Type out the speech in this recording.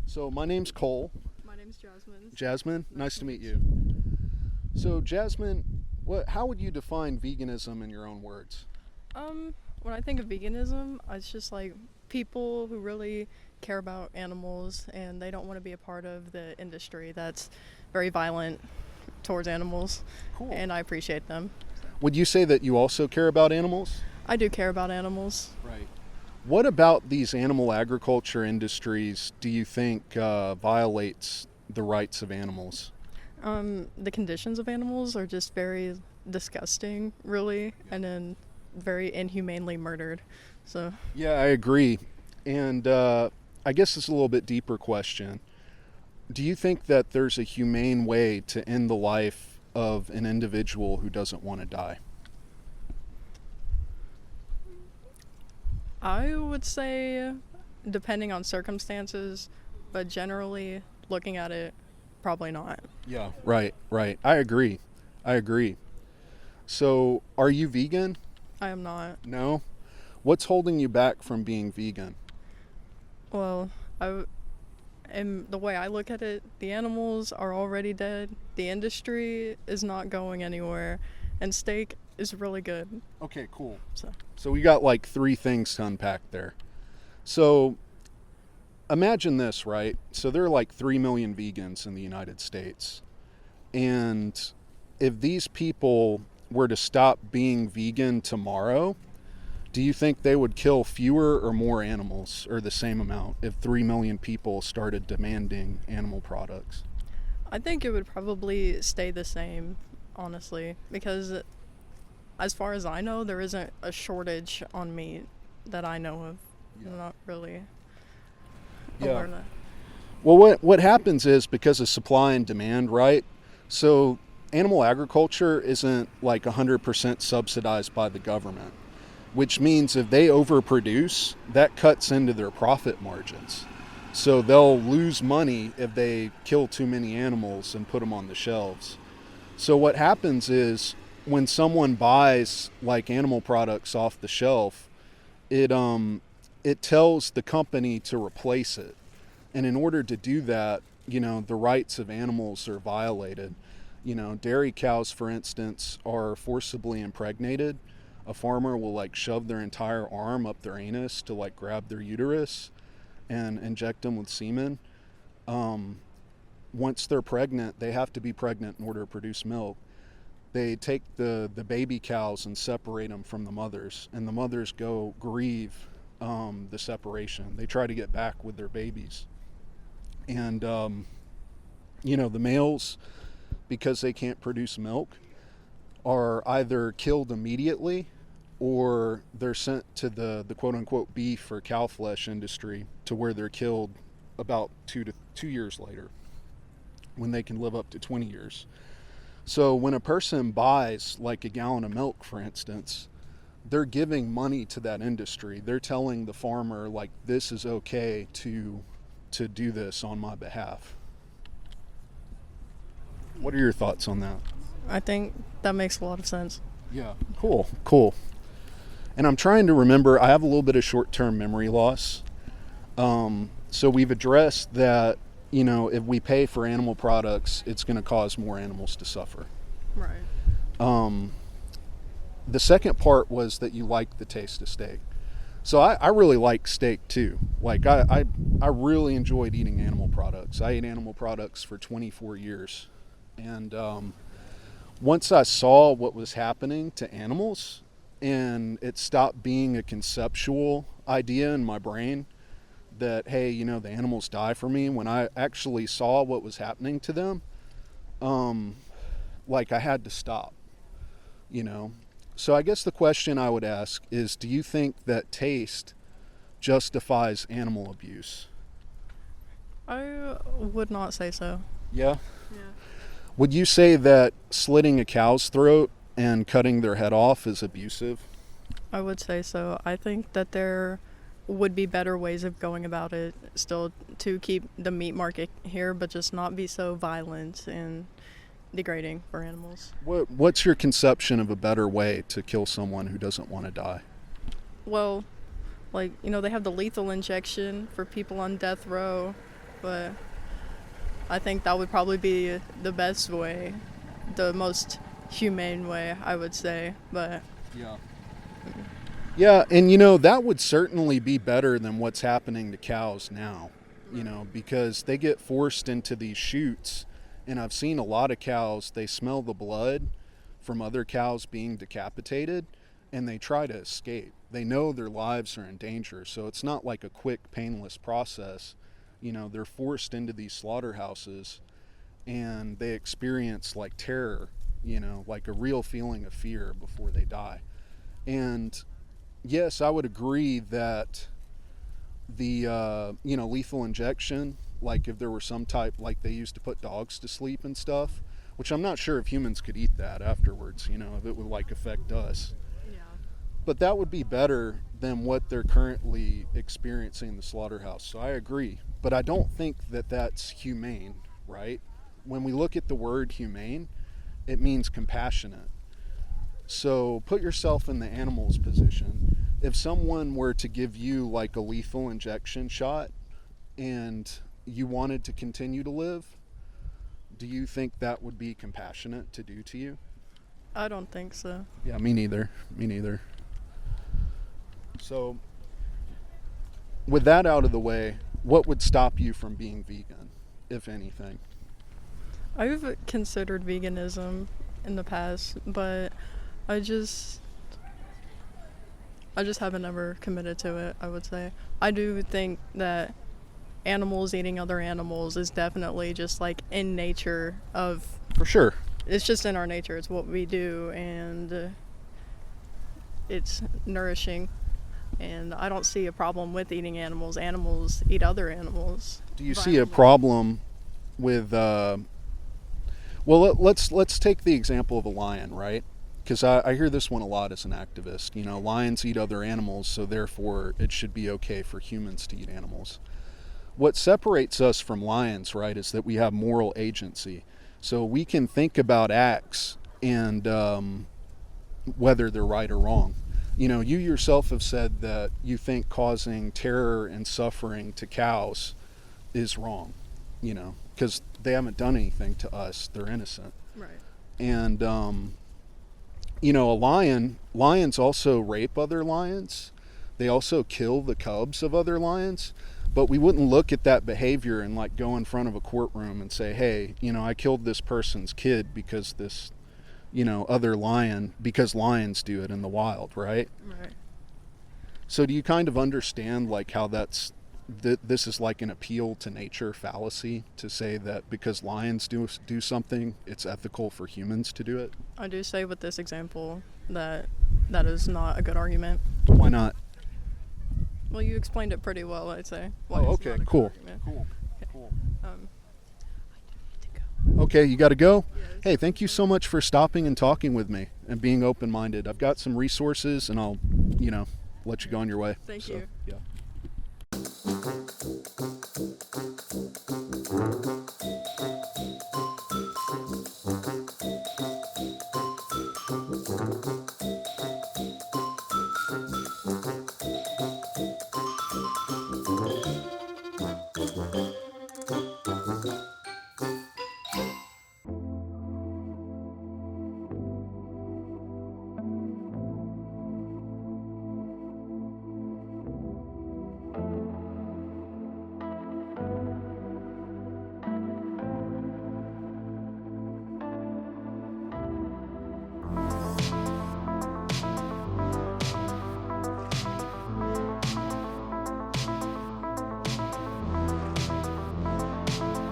So my name's Cole. My name's Jasmine. Jasmine, nice to meet you. So Jasmine, how would you define veganism in your own words? When I think of veganism, it's just like people who really care about animals and they don't want to be a part of the industry that's very violent towards animals, Cool. and I appreciate them. Would you say that you also care about animals? I do care about animals. Right. What about these animal agriculture industries do you think violates the rights of animals? The conditions of animals are just very disgusting, really, and then very inhumanely murdered. So, Yeah, I agree. And I guess it's a little bit deeper question. Do you think that there's a humane way to end the life of an individual who doesn't want to die? I would say, depending on circumstances, but generally looking at it, probably not. Yeah, right, right. I agree. I agree. So, are you vegan? I am not. No? What's holding you back from being vegan? Well, and the way I look at it, the animals are already dead. The industry is not going anywhere, and steak is really good. Okay, cool. So, So, we got like three things to unpack there. So, imagine this, right? So, there are like 3 million vegans in the United States. And if these people were to stop being vegan tomorrow, do you think they would kill fewer or more animals, or the same amount, if 3 million people started demanding animal products? I think it would probably stay the same, honestly, because as far as I know, there isn't a shortage on meat that I know of. Yeah. I'm not really Yeah. aware of that. Well, what happens is because of supply and demand, right? So animal agriculture isn't like 100% subsidized by the government, which means if they overproduce, that cuts into their profit margins. So they'll lose money if they kill too many animals and put them on the shelves. So what happens is when someone buys like animal products off the shelf, it tells the company to replace it. And in order to do that, the rights of animals are violated. Dairy cows, for instance, are forcibly impregnated. A farmer will like shove their entire arm up their anus to like grab their uterus and inject them with semen. Once they're pregnant, they have to be pregnant in order to produce milk. They take the baby cows and separate them from the mothers, and the mothers go grieve the separation. They try to get back with their babies. And, the males, because they can't produce milk, are either killed immediately or they're sent to the quote unquote beef or cow flesh industry to where they're killed about 2 years later when they can live up to 20 years. So when a person buys like a gallon of milk, for instance, they're giving money to that industry. They're telling the farmer like this is okay to do this on my behalf. What are your thoughts on that? I think that makes a lot of sense. Yeah. Cool. And I'm trying to remember, I have a little bit of short-term memory loss. So we've addressed that, if we pay for animal products, it's going to cause more animals to suffer. Right. The second part was that you like the taste of steak. So I really like steak too. Like I really enjoyed eating animal products. I ate animal products for 24 years. And once I saw what was happening to animals and it stopped being a conceptual idea in my brain that, hey, the animals die for me, when I actually saw what was happening to them, like I had to stop, So I guess the question I would ask is, do you think that taste justifies animal abuse? I would not say so. Yeah? Yeah. Would you say that slitting a cow's throat and cutting their head off is abusive? I would say so. I think that there would be better ways of going about it still to keep the meat market here, but just not be so violent and degrading for animals. What's your conception of a better way to kill someone who doesn't want to die? Well, they have the lethal injection for people on death row, but I think that would probably be the best way, the most humane way, I would say. But Yeah. Yeah, and that would certainly be better than what's happening to cows now, because they get forced into these chutes, and I've seen a lot of cows, they smell the blood from other cows being decapitated, and they try to escape. They know their lives are in danger, so it's not like a quick, painless process. They're forced into these slaughterhouses, and they experience like terror, like a real feeling of fear before they die. And yes, I would agree that the lethal injection, like if there were some type, like they used to put dogs to sleep and stuff, which I'm not sure if humans could eat that afterwards, if it would like affect us. yeah, But that would be better than what they're currently experiencing in the slaughterhouse. So I agree, but I don't think that that's humane, right? When we look at the word humane, it means compassionate. So put yourself in the animal's position. If someone were to give you like a lethal injection shot and you wanted to continue to live, do you think that would be compassionate to do to you? I don't think so. Yeah, me neither. Me neither. So, with that out of the way, what would stop you from being vegan, if anything? I've considered veganism in the past, but I just haven't ever committed to it, I would say. I do think that animals eating other animals is definitely just like in nature of, For sure. it's just in our nature, it's what we do, and it's nourishing, and I don't see a problem with eating animals. Animals eat other animals. Do you see a problem with let's take the example of a lion, right? Because I hear this one a lot as an activist. Lions eat other animals, so therefore it should be okay for humans to eat animals. What separates us from lions, right, is that we have moral agency. So we can think about acts and whether they're right or wrong. You yourself have said that you think causing terror and suffering to cows is wrong, because they haven't done anything to us. They're innocent. Right. And, lions also rape other lions. They also kill the cubs of other lions. But we wouldn't look at that behavior and like go in front of a courtroom and say, hey, I killed this person's kid because this, other lion, because lions do it in the wild, right? Right. So do you kind of understand like how this is like an appeal to nature fallacy to say that because lions do something, it's ethical for humans to do it? I do say with this example that is not a good argument. Why not? Well, you explained it pretty well, I'd say. Why Oh, it's okay, not a good cool. argument. Cool. I do need to go. Okay, you got to go? Yes. Hey, thank you so much for stopping and talking with me and being open-minded. I've got some resources and I'll, let you go on your way. Thank So, you. Yeah.